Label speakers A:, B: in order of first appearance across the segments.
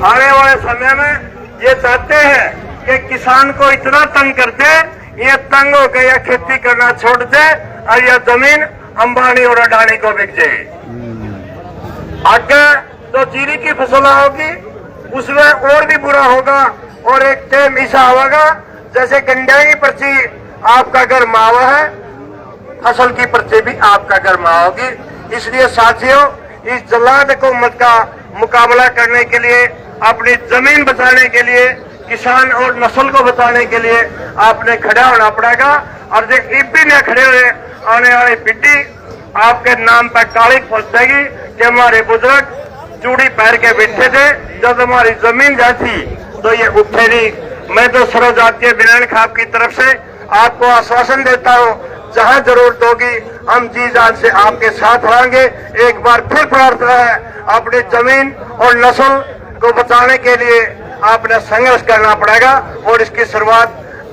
A: आने वाले समय में ये चाहते हैं कि किसान को इतना तंग कर दे, ये तंग हो गया खेती करना छोड़ दे और यह जमीन अंबानी और अडानी को बिक जाए। आगे तो जीरी की फसल होगी, उसमें और भी बुरा होगा। और एक टाइम ऐसा होगा जैसे गंडा की पर्ची आपका घर मावा है, फसल की पर्ची भी आपका घर मावा होगी। इसलिए साथियों, इस जल्लाद हुकूमत का मुकाबला करने के लिए, अपनी जमीन बचाने के लिए, किसान और नस्ल को बचाने के लिए आपने खड़ा होना पड़ेगा। और जो ईपी में खड़े हुए आने वाली पीढ़ी आपके नाम पर काली पहुंचेगी कि हमारे बुजुर्ग चूड़ी पैर के बैठे थे, जब हमारी जमीन जाती तो ये उठे नहीं। मैं तो सर्वजातीय बिनान खाप की तरफ से आपको आश्वासन देता हूँ, जहाँ जरूरत होगी हम जी जान से आपके साथ रहेंगे। एक बार फिर प्रार्थना है, अपनी जमीन और नस्ल को बचाने के लिए आपने संघर्ष करना पड़ेगा। और इसकी शुरुआत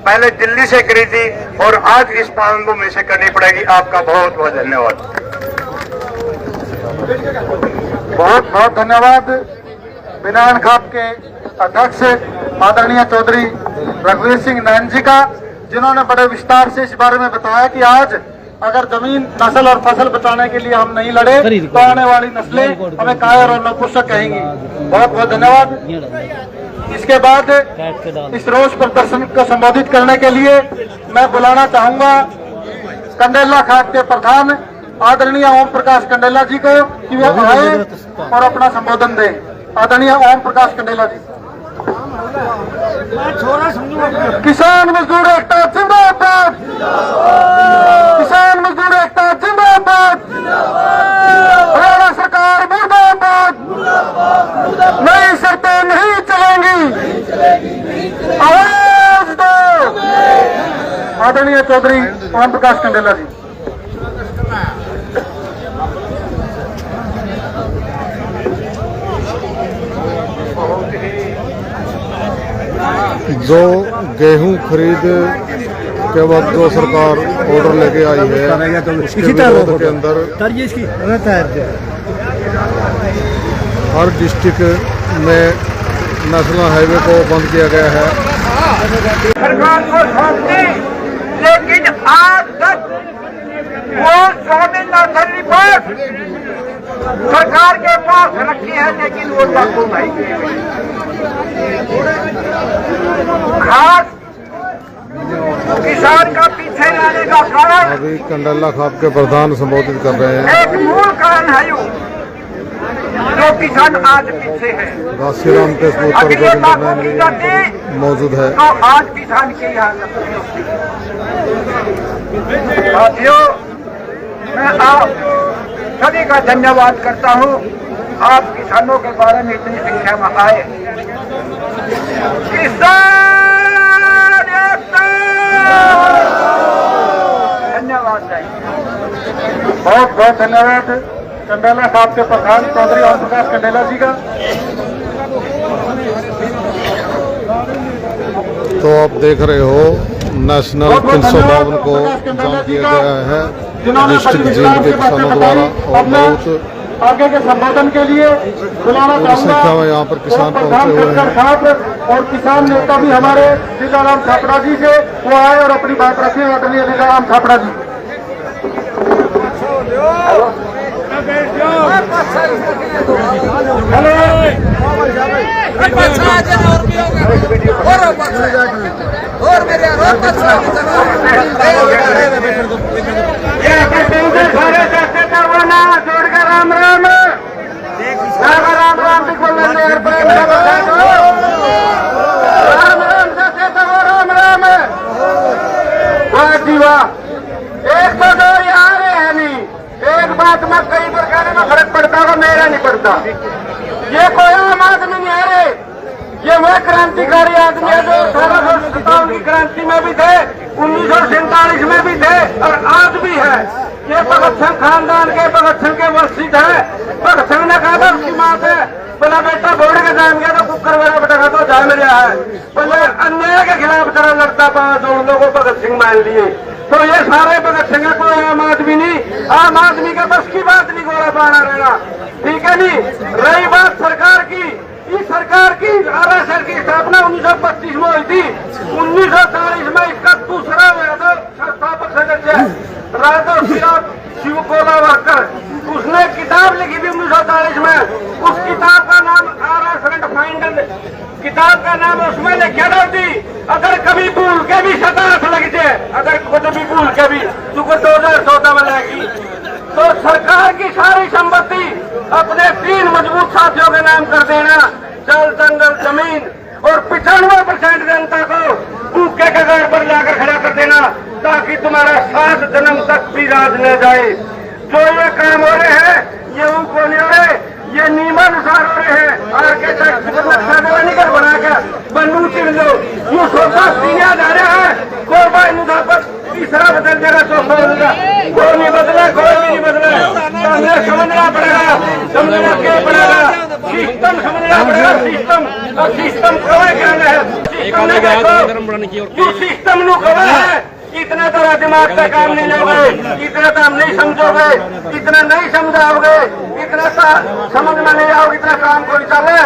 A: पहले दिल्ली से करी थी और आज इस पावन भूमि से करनी पड़ेगी। आपका बहुत बहुत धन्यवाद।
B: बहुत बहुत धन्यवाद बिनान खाप के अध्यक्ष आदरणीय चौधरी रघुवीर सिंह नैन जी का, जिन्होंने बड़े विस्तार से इस बारे में बताया कि आज अगर जमीन नस्ल और फसल बचाने के लिए हम नहीं लड़े तो आने वाली नस्लें हमें कायर और नपुंसक कहेंगी। बहुत बहुत धन्यवाद। इसके बाद इस रोष प्रदर्शन को संबोधित करने के लिए मैं बुलाना चाहूंगा कंडेला खाप के प्रधान आदरणीय ओम प्रकाश कंडेला जी को कि वे आए और अपना संबोधन दें। आदरणीय ओम प्रकाश कंडेला जी। किसान मजदूर एकता जिंदाबाद, किसान मजदूर एकता जिंदाबाद, हरियाणा सरकार मुर्दाबाद, नई शर्तें नहीं चलेंगी, आवाज दो। आदरणीय चौधरी ओम प्रकाश कंडेला जी।
C: जो गेहूं खरीद के वक्त जो सरकार ऑर्डर लेके आई है, उसके विरोध के अंदर हर डिस्ट्रिक्ट में नेशनल हाईवे को बंद किया गया है।
A: सरकार को सौंपी, लेकिन आज तक वो स्वामीनाथन रिपोर्ट सरकार के पास रखी है, लेकिन वो लागू नहीं की गई। खास किसान का पीछे रहने का कारण,
C: अभी कंडेला खाप के प्रधान संबोधित कर रहे हैं।
A: एक मूल कारण है जो किसान आज पीछे है।
C: घासीराम के मौजूद है
A: तो आज किसान की हालत नहीं होती। साथियों, मैं आप सभी का धन्यवाद करता हूँ, आप किसानों के बारे में इतनी संख्या में आए। धन्यवाद।
B: बहुत बहुत धन्यवाद कंडेला खाप के प्रधान चौधरी ओम प्रकाश कंडेला जी का।
C: तो आप देख रहे हो नेशनल 352 को जाम किया गया है डिस्ट्रिक्ट जेल के किसानों द्वारा। और बहुत
B: आगे के संबोधन के लिए बुलाना
C: संख्या में यहाँ पर किसान पहुंचे हुए हैं।
B: और किसान नेता भी हमारे लीलाराम छापड़ा जी से वो आए और अपनी बात रखें। आदरणीय लीलाराम छापड़ा जी। जोड़कर राम राम राम राम भी बोल रहे हैं। राम राम से राम राम। वाह जी वाह। एक तो दो यहाँ है नहीं, एक बात में कई प्रकार में फर्क पड़ता होगा, मेरा नहीं पड़ता। ये कोई आम आदमी नहीं है रे, ये वह क्रांतिकारी आदमी है जो 1857 की क्रांति में भी थे, 1947 में भी थे और आज भी है। ये भगत सिंह खानदान के, भगत सिंह के वंशित है। भगत सिंह ने कहा था उसकी माँ से, बोला बेटा बोर्ड के जान गया तो कुकर वाला बेटा तो जा मिल रहा है, बोले अन्याय के खिलाफ तरह लड़ता पाया जो उन लोगों को भगत सिंह मान लिए। तो ये सारे भगत सिंह को आम आदमी नहीं, आम आदमी के बस की बात नहीं गोला पाना रहना, ठीक है नहीं। रही बात सरकार की, इस सरकार की RSL की स्थापना 1925 में हुई थी। 1940 में इसका दूसरा संस्थापक सदस्य राघव शिव कोलावकर, उसने किताब लिखी थी 1940 में। उस किताब का नाम RS फाइंडल, किताब का नाम उसमें लिखा थी अगर कभी भूल के भी शताब्द लग जाए, अगर कुछ भी भूल के भी तो 2014 में लगेगी। तो सरकार की सारी संपत्ति अपने 3 मजबूत साथियों के नाम कर देना, जल जंगल जमीन, और 95% जनता को भूखे कगार पर लाकर खड़ा कर देना, ताकि तुम्हारा 7 जन्म तक भी राज न जाए। जो ये काम हो रहे हैं ये उनको नहीं हो रहे, ये नियमानुसार हो रहे हैं। आर्किटेक्ट नहीं कर बना के बनू चिड़ लो, यूं सोचा दिया जा रहा है कोई पर तीसरा बदल जाएगा तो कोई नहीं बदला, कोई भी नहीं बदला। हमें समझना पड़ेगा, समझना क्या पड़ेगा, सिस्टम समझना पड़ेगा। सिस्टम और सिस्टम कवा क्या है, सिस्टम नु कवा है। इतना तो दिमाग का काम नहीं लोगे, इतना तो हम नहीं समझोगे, इतना नहीं समझाओगे, इतना तो समझ में नहीं आओगे, इतना काम कोई चले।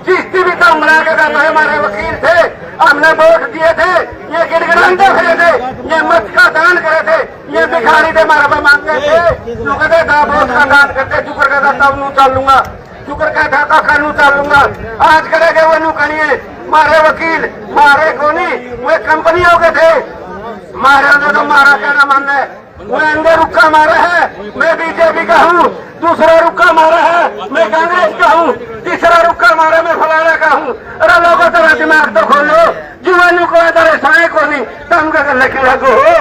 B: चिश्ती भी काम बना के करना है। हमारे वकील थे, हमने वोट दिए थे, ये गिड़गिड़ाते फिरे थे, ये मत का दान करे थे, ये भिखारी थे हमारे पे मांगते थे, जो कहते था वोट का दान करते, शुक्र कहता तब नू चल लूंगा, शुक्र कहता था कल नू चल लूंगा, आज करेंगे वो नू करिए। मारे वकील मारे को नहीं, वे कंपनी हो गए थे, मारे तो मारा क्या ना मानना है। वो अंदर रुक्का मारा है, मैं बीजेपी का हूँ, दूसरा रुक्का मारा है मैं कांग्रेस का हूँ, तीसरा रुक्का मारा मैं फलाना का हूँ। अरे लोगों तेरा दिमाग तो खोलो, जुआनों को इधर साए को नहीं तंग कर लेके लगो हो,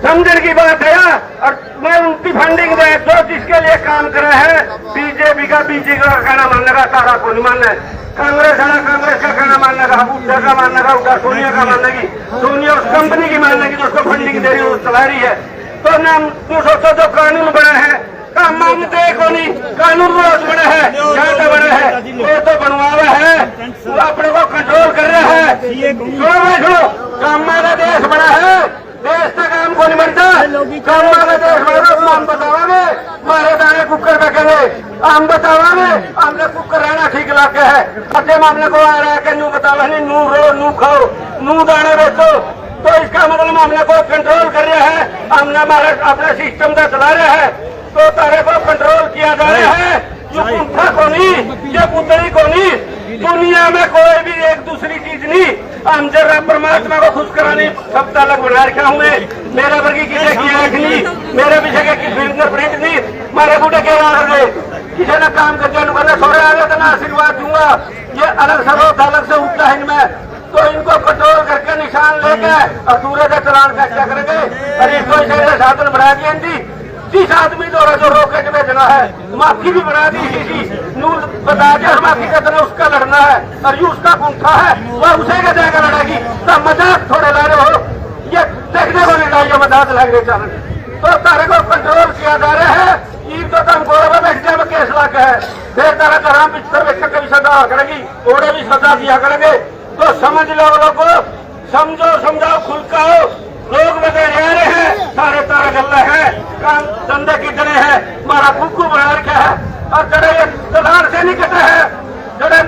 B: समझने की बात है। और मैं उनकी फंडिंग दे जो जिसके लिए काम कर रहे हैं, बीजेपी का कहना मानने का, सारा को नहीं मानना है। कांग्रेस वाला कांग्रेस का कहना मानने का, उद्धव का मानने का, उद्धव सोनिया का मानने की, सोनिया उस कंपनी की मानने की जो उसको फंडिंग दे रही है, चला रही है। तो नाम तू सोचो जो कानून बना है काम मानते को नहीं, कानून रोज बना है, क्या तो बना है, वो तो बनवावा है, वो अपने को कंट्रोल कर रहा है। सुनो काम वाला देश बना है, देश का काम को नहीं बनता, काम वाला देश बना। हम बतावागे मारे दाने कुकर रखेंगे, हम बतावागे हमने कुकर रहना ठीक लाके है। अच्छे मामले को आ रहा है कि नू बतावा नहीं, नू रो नू खाओ नू दाने बेचो, तो इसका मतलब मामले को कंट्रोल कर रहे हैं, हमने हमारे अपने सिस्टम का चला रहे हैं, तो तारे को कंट्रोल किया जा रहा है। ये पुंथा को नहीं, ये पुतली को नहीं, दुनिया में कोई भी एक दूसरी चीज नहीं। हम जरा परमात्मा को खुश कराने शब्द अलग बना रखा हूँ मैं, मेरे वर्गी किसी की आंख नहीं, मेरे पीछे की फिंगरप्रिंट नहीं, हमारे बूढ़े के किसी ने काम करके सोरे आ गए तो मैं आशीर्वाद दूंगा। ये अलग सब अलग से उठता है इनमें, तो इनको कंट्रोल करके निशान लेके और दूसरे से चलान क्या करेंगे। अरे इसको इसे साधन बना दिया इनकी 30 आदमी द्वारा जो रोकेट भेजना है, माफी भी बना दी थी, नूल बता दिया माफी का तरह उसका लड़ना है, और ये उसका गुंठा है वह उसे के देकर लड़ेगी। तो मजाक थोड़े ला रहे हो, ये देखने को नहीं चाहिए मजाक लगने चल। तो तारे को कंट्रोल किया जा रहा है, ईद तो तुम गोड़ा बैठने में केस ला के है, फिर तारा तरह पिछले बच्चे कभी सजा करेगी, ओढ़े भी सजा दिया करेंगे। तो समझ लो लोगो, समझो समझाओ खुलका हो, लोग बदल रहे हैं, सारे तारा गल्ला है, काम धंधे कितने हैं, हमारा कुकू बना रखा है, और जड़े दुकान से नहीं कटे है, जड़े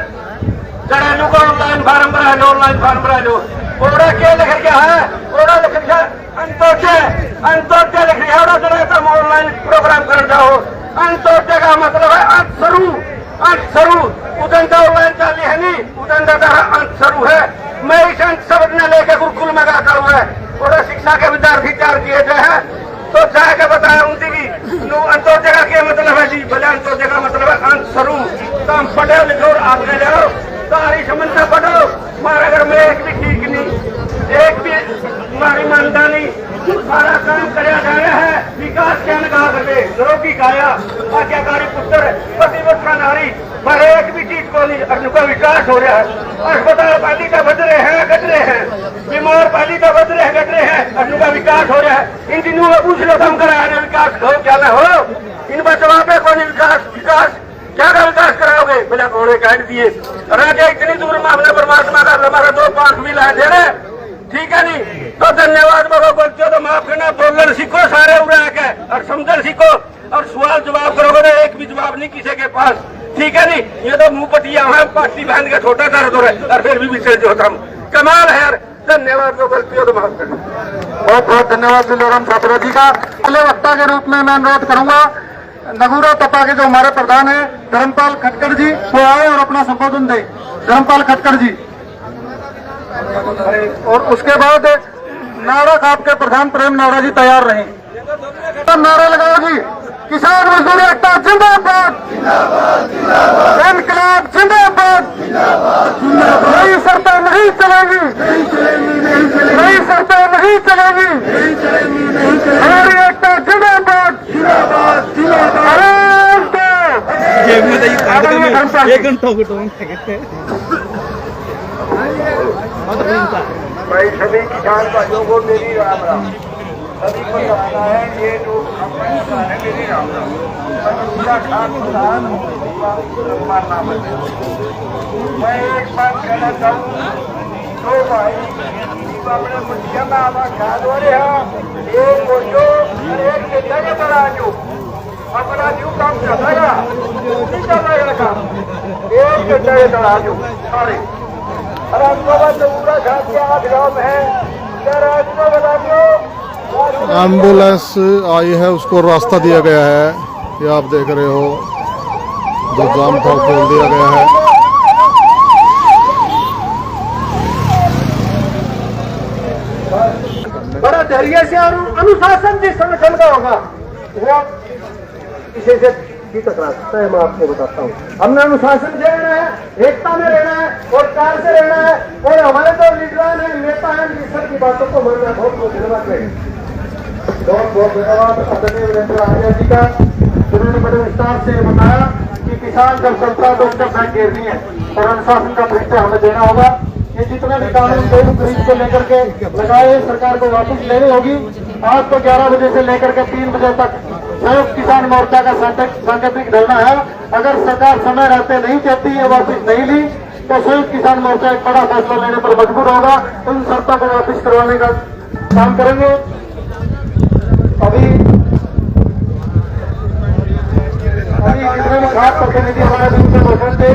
B: जड़े को ऑनलाइन फार्म भरा लो, ऑनलाइन फार्म भरा लो। ओड़ा क्या लिख रहा है, ओड़ा लिख रहा है अंत्योदय लिख रहा है, ओड़ा जड़े तुम ऑनलाइन प्रोग्राम कर जाओ। अंत्योदय का मतलब है अंत शुरू, उदंत ऑनलाइन चाली है नहीं, उदंत अंत शुरू है। मैं इस अंत शब्द ने लेकर गुरुकुल में गाता हुआ है, और शिक्षा के विद्यार्थी तैयार किए गए हैं, तो जाके बताया उनकी भी अंत्योदय का क्या मतलब है जी। बोले अंत्योदय का मतलब है अंत शुरू। तो हम पढ़ो लिखो और आगे जाओ, सारी समझना पढ़ो। हमारे घर में एक भी ठीक नहीं, एक भी हमारी मानता नहीं, सारा काम कराया जा रहा है। विकास क्या कहा करते, निरोगी काया आज्ञाकारी पुत्र प्रतिबद्ध नारी, पर एक भी चीज को नहीं, उनका विकास हो रहा है। अस्पताल पाली का बद रहे हैं, गट रहे हैं, बीमार पाली का बद रहे गट रहे हैं, और उनका विकास हो रहा है। इन दिनों में पूछ लो तुम करा विकास हो क्या ना हो, इन बचवा पे कौन विकास क्या का विकास कराओगे, बिना घोड़े काट दिए। राजा इतनी दूर मामले परमात्मा का हमारा 2 5 मिला दे रहे, ठीक है नहीं। तो धन्यवाद बोलो, बोलते हो तो माफ करना, बोलना सीखो सारे उड़ा के, और समझना सीखो, और सवाल जवाब करोगे तो एक भी जवाब नहीं किसी के पास। ठीक है जी, ये तो मुंह पटिया है, पार्टी बहन का छोटा दर्द हो रहा है और फिर भी पीछे जो हम कमाल है यार। धन्यवाद, जो गलती हो तो माफ करना। बहुत बहुत धन्यवाद दिलोराम छात्रा जी का। अगले वक्ता के रूप में मैं अनुरोध करूंगा नगूरा तपा के जो हमारे प्रधान है धर्मपाल खटकर जी, वो आए और अपना संबोधन दे। धर्मपाल खटकर जी। और उसके बाद नारा खाप के प्रधान प्रेम नारा जी तैयार रहे। नारा लगाओगी किसान मजदूर एकता जिंदाबाद, इनकलाब जिंदाबाद, नई सरकार नहीं चलेगी, नई सरकार नहीं चलेगी, हमारी एकता जिंदाबाद,
D: एक घंटा
A: भाई सभी किसान भाइयों को मेरी राम राम। सभी को बताना है ये जो है मेरी राम राम। मैं एक बात कहना चाहूँ, दो भाई अपने मुठिया में आवा खाद हो रहे हैं, एक बोझो और एक चिंता के तराजू, अपना जीव काम चलेगा नहीं चलेगा काम, एक चिंता के तराजू सॉरी। और आपको बस पूरा खाद के 8 गाँव है, तराजू को बता दो।
C: एम्बुलेंस आई है, उसको रास्ता दिया गया है। ये आप देख रहे हो, जो जाम था खोल दिया गया है।
B: बड़ा धैर्य से और अनुशासन जिस संगठन का होगा वो किसी से भी टकरा सकता है। मैं आपको बताता हूँ, हमने अनुशासन से रहना है, एकता में रहना है और प्यार से रहना है। और हमारे जो लीडर हैं, नेता हैं, लीडर की बातों को मानना। बहुत बहुत धन्यवाद है, बहुत बहुत धन्यवाद आदरणीय वीरेंद्र आर्या जी का, जिन्होंने बड़े विस्तार से बताया कि किसान जब चलता तो उसका बैंक घेरनी है और अनुशासन का परिचय हमें देना होगा। ये जितने भी कानून दोनों खरीद को लेकर के लगाए, सरकार को वापस लेनी होगी। आज तो 11 बजे से लेकर के 3 बजे तक संयुक्त किसान मोर्चा का सांकेतिक धरना है। अगर सरकार समय रहते नहीं चाहती है, वापस नहीं ली, तो संयुक्त किसान मोर्चा एक बड़ा फैसला लेने पर मजबूर होगा। उन शर्तों को वापस करवाने का काम करेंगे। अभी जितने भी खास प्रतिनिधि हमारे बीच में मौजूद थे,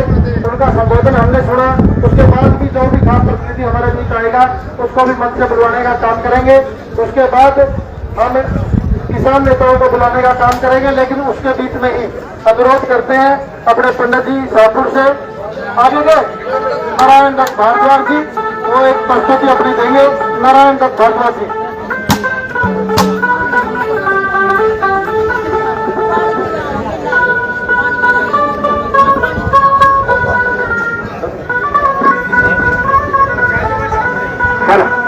B: उनका संबोधन हमने सुना। उसके बाद भी जो भी खास प्रतिनिधि हमारे बीच आएगा उसको भी मंच से बुलवाने का काम करेंगे। उसके बाद हम किसान नेताओं को बुलाने का काम करेंगे, लेकिन उसके बीच में ही अनुरोध करते हैं अपने पंडित जी शाहपुर से आगे नारायण दत्त भारद्वाज जी, वो एक प्रस्तुति अपनी देंगे। नारायण दत्त भारद्वाज जी। हेलो।